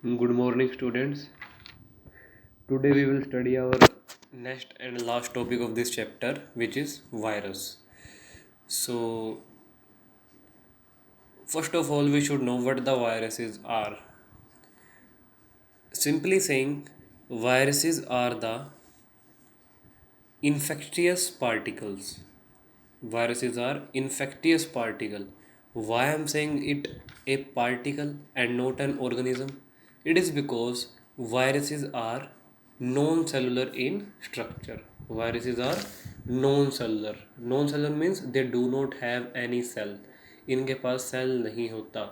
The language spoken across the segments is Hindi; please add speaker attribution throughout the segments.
Speaker 1: Good morning, students. Today we will study our next and last topic of this chapter, which is virus. So, first of all, we should know what the viruses are. Simply saying, viruses are the infectious particles. Viruses are infectious particle. Why I'm saying it a particle and not an organism? It is because viruses are non-cellular in structure. Viruses are non-cellular. Non-cellular means they do not have any cell. इनके पास सेल नहीं होता.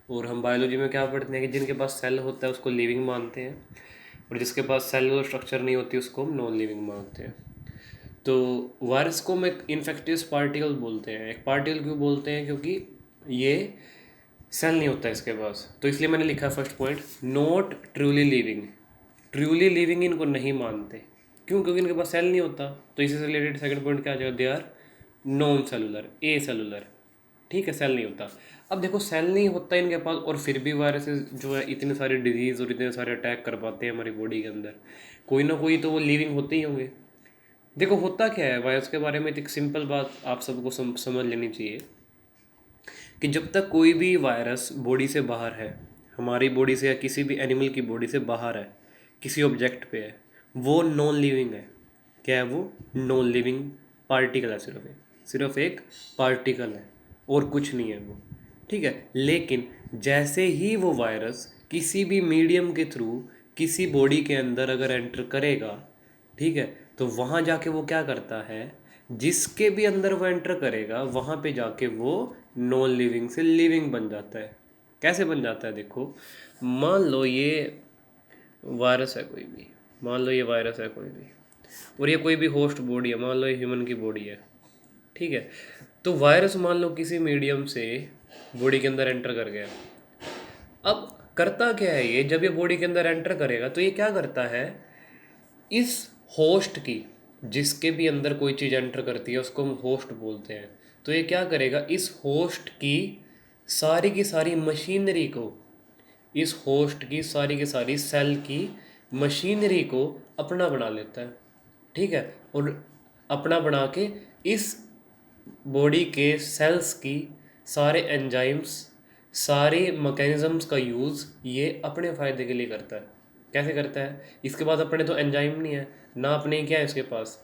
Speaker 1: और हम बायोलॉजी में क्या पढ़ते हैं कि जिनके पास सेल होता है उसको लिविंग मानते हैं, और जिसके पास सेलुलर स्ट्रक्चर नहीं होती उसको हम नॉन लिविंग मानते हैं. तो वायरस को हम एक इन्फेक्टियस पार्टिकल बोलते हैं. एक पार्टिकल क्यों बोलते हैं? क्योंकि ये सेल नहीं होता इसके पास. तो इसलिए मैंने लिखा first point, not truly living. Truly living इनको नहीं मानते. क्यों? क्योंकि इनके पास सेल नहीं होता. तो इसी से रिलेटेड सेकंड पॉइंट क्या आ जाएगा? They are non cellular, acellular. ठीक है, सेल नहीं होता. अब देखो, सेल नहीं होता इनके पास और फिर भी वायरसेस जो है इतने सारे डिजीज़ और इतने सारे अटैक कर पाते हैं हमारी बॉडी के अंदर. कोई ना कोई तो वो लिविंग होते ही होंगे. देखो होता क्या है वायरस के बारे में, एक सिंपल बात आप सबको समझ लेनी चाहिए कि जब तक कोई भी वायरस बॉडी से बाहर है, हमारी बॉडी से या किसी भी एनिमल की बॉडी से बाहर है, किसी ऑब्जेक्ट पे है, वो नॉन लिविंग है. क्या है वो? नॉन लिविंग पार्टिकल है. सिर्फ एक पार्टिकल है और कुछ नहीं है वो. ठीक है. लेकिन जैसे ही वो वायरस किसी भी मीडियम के थ्रू किसी बॉडी के अंदर अगर एंटर करेगा, ठीक है, तो वहाँ जाके वो क्या करता है, जिसके भी अंदर वो एंटर करेगा वहाँ पे जाके वो नॉन लिविंग से लिविंग बन जाता है. कैसे बन जाता है? देखो, मान लो ये वायरस है कोई भी, मान लो ये वायरस है कोई भी, और ये कोई भी होस्ट बॉडी है, मान लो ये ह्यूमन की बॉडी है. ठीक है. तो वायरस मान लो किसी मीडियम से बॉडी के अंदर एंटर कर गया. अब करता क्या है ये? जब ये बॉडी के अंदर एंटर करेगा तो ये क्या करता है, इस होस्ट की, जिसके भी अंदर कोई चीज़ एंटर करती है उसको हम होस्ट बोलते हैं. तो ये क्या करेगा, इस होस्ट की सारी मशीनरी को, इस होस्ट की सारी सेल की मशीनरी को अपना बना लेता है. ठीक है. और अपना बना के इस बॉडी के सेल्स की सारे एंजाइम्स, सारे मैकेनिज्म्स का यूज़ ये अपने फ़ायदे के लिए करता है. कैसे करता है? इसके पास अपने तो एंजाइम नहीं है ना, अपने क्या है इसके पास,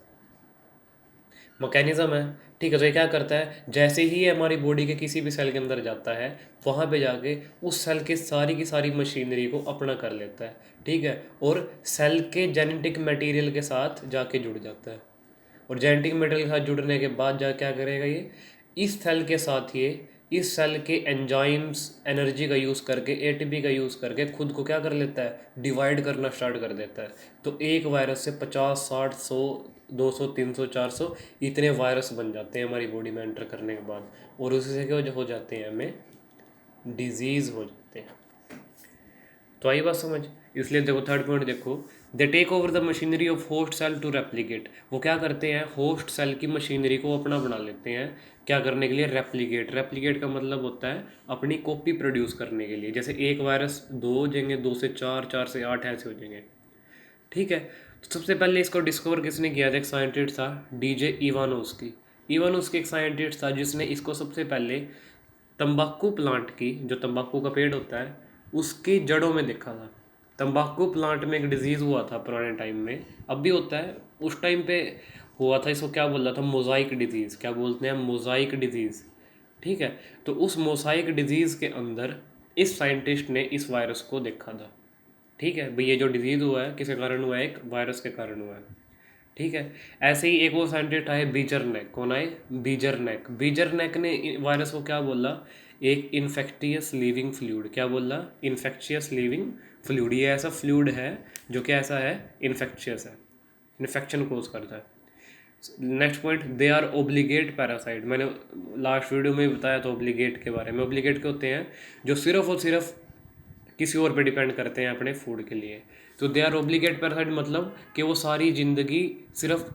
Speaker 1: मैकेनिज्म है. ठीक है. तो ये क्या करता है, जैसे ही ये हमारी बॉडी के किसी भी सेल के अंदर जाता है वहाँ पे जाके उस सेल के सारी की सारी मशीनरी को अपना कर लेता है. ठीक है. और सेल के जेनेटिक मटेरियल के साथ जाके जुड़ जाता है. और जेनेटिक मटेरियल के साथ जुड़ने के बाद जा क्या करेगा ये, इस सेल के साथ ये इस सेल के एंजाइम्स एनर्जी का यूज़ करके, एटीपी का यूज़ करके खुद को क्या कर लेता है, डिवाइड करना स्टार्ट कर देता है. तो एक वायरस से 50, 60, 100, 200, 300, 400 इतने वायरस बन जाते हैं हमारी बॉडी में एंटर करने के बाद. और उसी से क्या हो जाते हैं, हमें डिजीज़ हो जाते हैं. तो आई बात समझ. इसलिए देखो थर्ड पॉइंट देखो, they take over the machinery of host cell to replicate. वो क्या करते हैं, होस्ट सेल की मशीनरी को अपना बना लेते हैं. क्या करने के लिए? रेप्लिकेट. रेप्लिकेट का मतलब होता है अपनी कॉपी प्रोड्यूस करने के लिए. जैसे एक वायरस 2 हो जाएंगे, 2 से 4, 4 से 8 ऐसे हो जाएंगे. ठीक है. तो सबसे पहले इसको डिस्कवर किसने किया था? एक साइंटिस्ट था, डीजे इवानोस्की. इवानोस्की एक साइंटिस्ट था जिसने इसको सबसे पहले तंबाकू प्लांट की, जो तंबाकू का पेड़ होता है, उसकी जड़ों में देखा था. तंबाकू प्लांट में एक डिजीज़ हुआ था पुराने टाइम में, अब भी होता है, उस टाइम पे हुआ था. इसको क्या बोल रहा था? Mosaic disease. क्या बोलते हैं? Mosaic disease. ठीक है. तो उस मोज़ाइक डिजीज़ के अंदर इस साइंटिस्ट ने इस वायरस को देखा था. ठीक है भाई, ये जो डिजीज़ हुआ है किसके कारण हुआ है? एक वायरस के कारण हुआ है. ठीक है. ऐसे ही एक और साइंटिस्ट आए, बीजरनेक. कौन आए? बीजरनेक. बीजरनेक ने वायरस को क्या बोला? एक इन्फेक्टियस लिविंग फ्लूइड. क्या बोला? Infectious living fluid. ये ऐसा फ्लूइड है जो कि ऐसा है, इन्फेक्शियस है, इन्फेक्शन कोज करता है. Next point, they are obligate parasite. मैंने लास्ट वीडियो में बताया था ओब्लिगेट के बारे में. ओब्लिगेट के होते हैं जो सिर्फ और सिर्फ किसी और पे डिपेंड करते हैं अपने फूड के लिए. तो दे आर ओब्लिगेट पैरासाइट मतलब कि वो सारी ज़िंदगी सिर्फ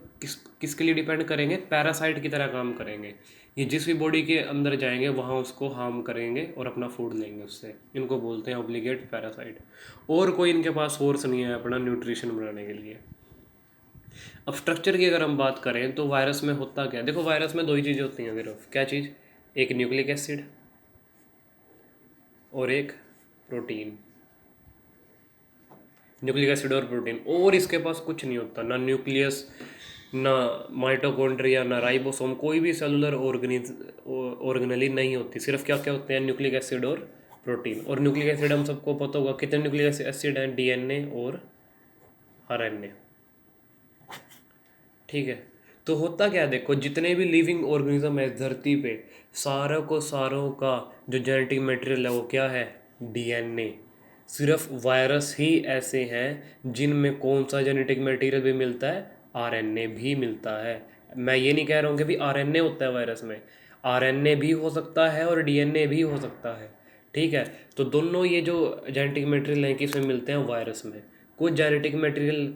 Speaker 1: किसके लिए डिपेंड करेंगे? पैरासाइट की तरह काम करेंगे. ये जिस भी बॉडी के अंदर जाएंगे वहाँ उसको हार्म करेंगे और अपना फूड लेंगे उससे। इनको बोलते हैं ऑब्लिगेट पैरासाइट। और कोई इनके पास सोर्स नहीं है अपना न्यूट्रिशन बनाने के लिए। अब स्ट्रक्चर की अगर हम बात करें तो वायरस में होता क्या है? देखो वायरस में दो ही चीज़ें होती हैं सिर्फ। क्या चीज़? एक न्यूक्लिक एसिड और एक प्रोटीन। न्यूक्लिक एसिड और प्रोटीन, और इसके पास कुछ नहीं होता, ना न्यूक्लियस, ना माइटोकॉन्ड्रिया, ना राइबोसोम, कोई भी सेलुलर ऑर्गेनेली नहीं होती। सिर्फ क्या क्या होते हैं? न्यूक्लिक एसिड और प्रोटीन। और न्यूक्लिक एसिड हम सबको पता होगा कितने न्यूक्लिक एसिड हैं? डीएनए और आरएनए। ठीक है। तो होता क्या है, देखो जितने भी लिविंग ऑर्गेनिज्म है इस धरती पे, सारों का जो जेनेटिक मटेरियल है वो क्या है? डीएनए। सिर्फ वायरस ही ऐसे हैं जिनमें कौन सा जेनेटिक मटेरियल भी मिलता है? आरएनए भी मिलता है। मैं ये नहीं कह रहा हूँ कि भी आरएनए होता है वायरस में, आरएनए भी हो सकता है और डीएनए भी हो सकता है। ठीक है। तो दोनों ये जो जेनेटिक मटेरियल हैं किसमें मिलते हैं? वायरस में। कुछ जेनेटिक मटेरियल,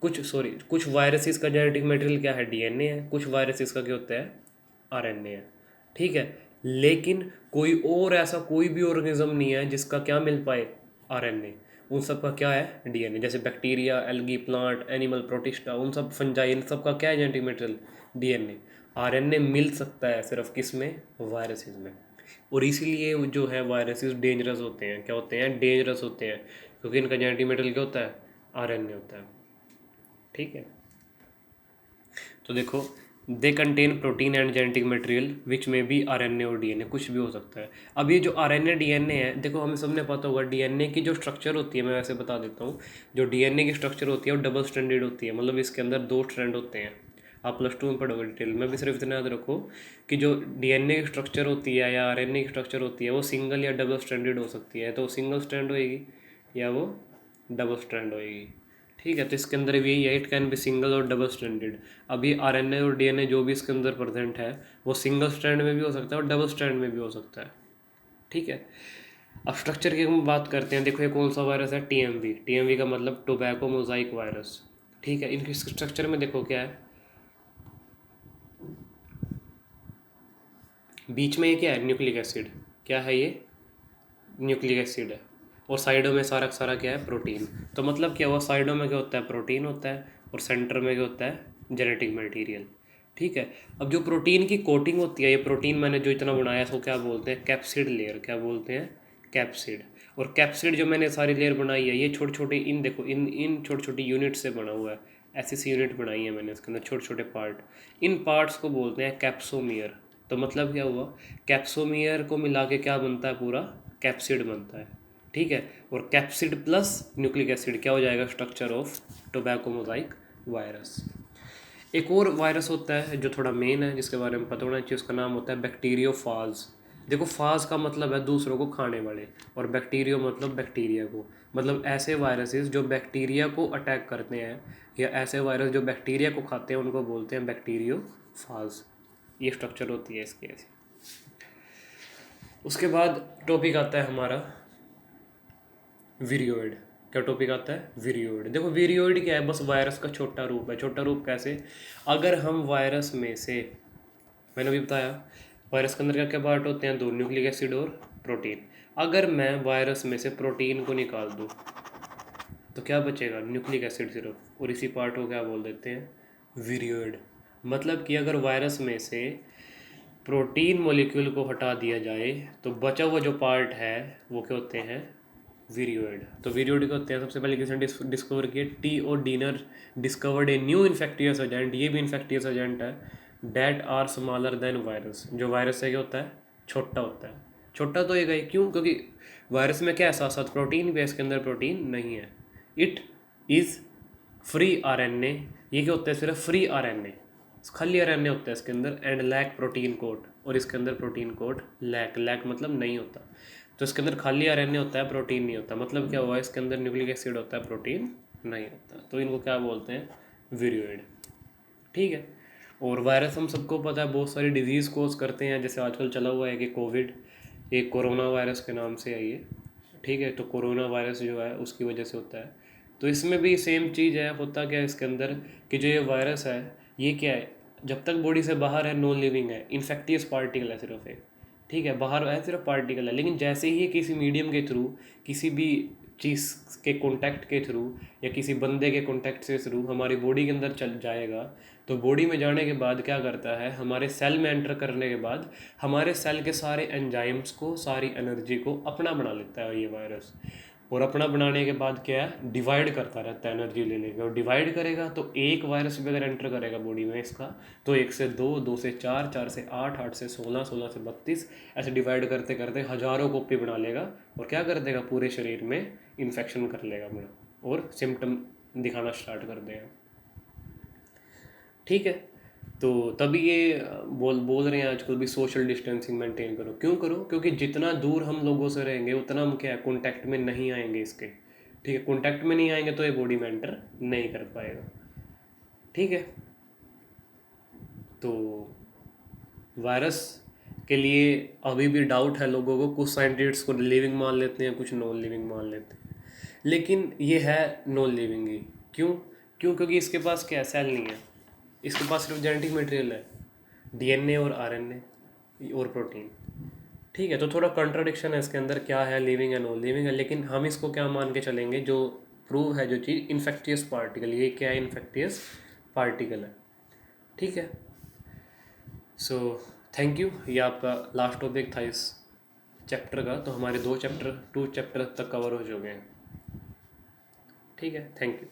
Speaker 1: कुछ वायरसेस का जेनेटिक मटेरियल क्या है? डीएनए है। कुछ वायरसेस का क्या होता है? आरएनए है। ठीक है। लेकिन कोई और ऐसा कोई भी ऑर्गेनिज्म नहीं है जिसका क्या मिल पाए? आरएनए। उन सब का क्या है? डीएनए। जैसे bacteria, algae, plant, animal, protista, उन सब फंजाई, इन सब का क्या है जेनेटिक मटेरियल? डीएनए। आरएनए मिल सकता है सिर्फ किस में? वायरसेस में। और इसीलिए वो जो है वायरसेस डेंजरस होते हैं। क्या होते हैं? डेंजरस होते हैं, क्योंकि इनका जेनेटिक मटेरियल क्या होता है? आरएनए होता है। ठीक है। तो देखो, they contain protein and genetic material which में बी आरएनए और डीएनए, कुछ भी हो सकता है। अब ये जो आरएनए डीएनए है, देखो हमें सबने पता होगा डीएनए की जो स्ट्रक्चर होती है, मैं वैसे बता देता हूँ। जो डीएनए की स्ट्रक्चर होती है वो डबल स्ट्रैंडेड होती है, मतलब इसके अंदर दो स्ट्रैंड होते हैं। आप +2 में पढ़ोगे डिटेल में, भी सिर्फ इतना याद रखो कि जो डीएनए की स्ट्रक्चर होती है या आरएनए की स्ट्रक्चर होती है वो सिंगल या डबल स्ट्रैंडेड हो सकती है। तो सिंगल स्ट्रैंड होएगी या वो डबल स्ट्रैंड होएगी। ठीक है। तो इसके अंदर भी यही है, इट कैन बी सिंगल और डबल स्ट्रैंडेड। अभी आरएनए और डीएनए जो भी इसके अंदर प्रेजेंट है वो सिंगल स्ट्रैंड में भी हो सकता है और डबल स्ट्रैंड में भी हो सकता है। ठीक है। अब स्ट्रक्चर की हम बात करते हैं। देखो ये कौन सा वायरस है? टीएमवी। टीएमवी का मतलब टोबैको मोजाइक वायरस। ठीक है। इनके स्ट्रक्चर में देखो क्या है, बीच में ये क्या है? Nucleic acid. क्या है ये? न्यूक्लिक एसिड है। और साइडों में सारा का सारा क्या है? प्रोटीन। तो मतलब क्या हुआ, साइडों में क्या होता है? प्रोटीन होता है। और सेंटर में क्या होता है? Genetic material. ठीक है। अब जो प्रोटीन की कोटिंग होती है, ये प्रोटीन मैंने जो इतना बनाया है इसको क्या बोलते हैं? Capsid layer. क्या बोलते हैं? कैप्सिड। और कैप्सिड जो मैंने सारी लेयर बनाई है ये छोटे छोटे, इन देखो इन इन छोटी छोटी यूनिट से बना हुआ है। ऐसी सी यूनिट बनाई है मैंने, इसके अंदर छोटे छोटे पार्ट। इन पार्ट्स को बोलते हैं कैप्सोमियर। तो मतलब क्या हुआ, कैप्सोमियर को मिला के क्या बनता है? पूरा कैप्सिड बनता है। ठीक है। और कैप्सिड प्लस न्यूक्लिक एसिड क्या हो जाएगा? Structure of tobacco Mosaic virus. एक और वायरस होता है जो थोड़ा मेन है, जिसके बारे में पता होना चाहिए, उसका नाम होता है बैक्टीरियोफाज। देखो फाज का मतलब है दूसरों को खाने वाले, और बैक्टीरियो मतलब बैक्टीरिया को। मतलब ऐसे वायरसेस जो बैक्टीरिया को अटैक करते हैं, या ऐसे वायरस जो बैक्टीरिया को खाते हैं, उनको बोलते हैं बैक्टीरियोफाज। ये स्ट्रक्चर होती है इसकी ऐसी। उसके बाद टॉपिक आता है हमारा विरियोइड। क्या टॉपिक आता है? विरियोइड। देखो विरियोइड क्या है? बस वायरस का छोटा रूप है। छोटा रूप कैसे? अगर हम वायरस में से, मैंने अभी बताया वायरस के अंदर क्या क्या पार्ट होते हैं? दो, न्यूक्लिक एसिड और प्रोटीन। अगर मैं वायरस में से प्रोटीन को निकाल दूँ तो क्या बचेगा? न्यूक्लिक एसिड सिर्फ, और इसी पार्ट को क्या बोल देते हैं? विरियोइड। मतलब कि अगर वायरस में से प्रोटीन मॉलिक्यूल को हटा दिया जाए तो बचा हुआ जो पार्ट है वो क्या होते हैं? विरियोइड। तो विरियोइड क्या होते हैं? सबसे पहले किसने डिस्कवर किए? T O Diener discovered a new infectious agent. ये भी इन्फेक्टियस एजेंट है। That are smaller than virus. जो वायरस से क्या होता है? छोटा होता है। छोटा तो ये गई क्यों? क्योंकि वायरस में क्या है? साथ साथ प्रोटीन भी है, इसके अंदर प्रोटीन नहीं है। It is free RNA. ये क्या होता है? सिर्फ फ्री आरएनए, खाली आरएनए होता है इसके अंदर। And lack protein code. और इसके अंदर प्रोटीन कोड लैक, लैक मतलब नहीं होता। तो इसके अंदर खाली आरएनए होता है, प्रोटीन नहीं होता। मतलब क्या हुआ? इसके अंदर न्यूक्लिक एसिड होता है, प्रोटीन नहीं होता। तो इनको क्या बोलते हैं? विरियोइड। ठीक है। और वायरस हम सबको पता है बहुत सारी डिजीज़ कोज करते हैं। जैसे आजकल चला हुआ है कि कोविड, एक कोरोना वायरस के नाम से है ये। ठीक है। तो कोरोना वायरस जो है उसकी वजह से होता है। तो इसमें भी सेम चीज़ है। होता क्या है इसके अंदर कि जो ये वायरस है ये क्या है? जब तक बॉडी से बाहर है नॉन लिविंग है, इन्फेक्टियस पार्टिकल है सिर्फ एक, ठीक है, बाहर है सिर्फ पार्टिकल है। लेकिन जैसे ही किसी मीडियम के थ्रू, किसी भी चीज़ के कॉन्टैक्ट के थ्रू या किसी बंदे के कॉन्टैक्ट से थ्रू हमारी बॉडी के अंदर चल जाएगा, तो बॉडी में जाने के बाद क्या करता है, हमारे सेल में एंटर करने के बाद हमारे सेल के सारे एंजाइम्स को, सारी एनर्जी को अपना बना लेता है ये वायरस। और अपना बनाने के बाद क्या है, डिवाइड करता रहता है एनर्जी ले लेके, और डिवाइड करेगा तो एक वायरस भी अगर एंटर करेगा बॉडी में इसका, तो 1 से 2, 2 से 4, 4 से 8, 8 से 16, 16 से 32, ऐसे डिवाइड करते करते हज़ारों कॉपी बना लेगा। और क्या कर देगा, पूरे शरीर में इन्फेक्शन कर लेगा अपना, और सिम्टम दिखाना स्टार्ट कर देगा। ठीक है, तो तभी ये बोल बोल रहे हैं आजकल भी सोशल डिस्टेंसिंग मेंटेन करो। क्यों करो, क्योंकि जितना दूर हम लोगों से रहेंगे उतना हम क्या है, कॉन्टैक्ट में नहीं आएंगे इसके। ठीक है, कॉन्टैक्ट में नहीं आएंगे तो ये बॉडी में एंटर नहीं कर पाएगा। ठीक है, तो वायरस के लिए अभी भी डाउट है लोगों को, कुछ साइंटिस्ट्स को लिविंग मान लेते हैं, कुछ नॉन लिविंग मान लेते हैं, लेकिन ये है नॉन लिविंग ही। क्यों क्यों क्योंकि इसके पास क्या सेल नहीं है, इसके पास सिर्फ जेनेटिक मटेरियल है, डीएनए और आरएनए और प्रोटीन। ठीक है, तो थोड़ा कंट्राडिक्शन है इसके अंदर, क्या है लिविंग है नॉन लिविंग है, लेकिन हम इसको क्या मान के चलेंगे, जो प्रूव है जो चीज़, इन्फेक्टियस पार्टिकल। ये क्या है, इन्फेक्टियस पार्टिकल है। ठीक है, सो थैंक यू। ये आपका लास्ट टॉपिक था इस चैप्टर का, तो हमारे 2 चैप्टर तक कवर हो चुके हैं। ठीक है, थैंक यू।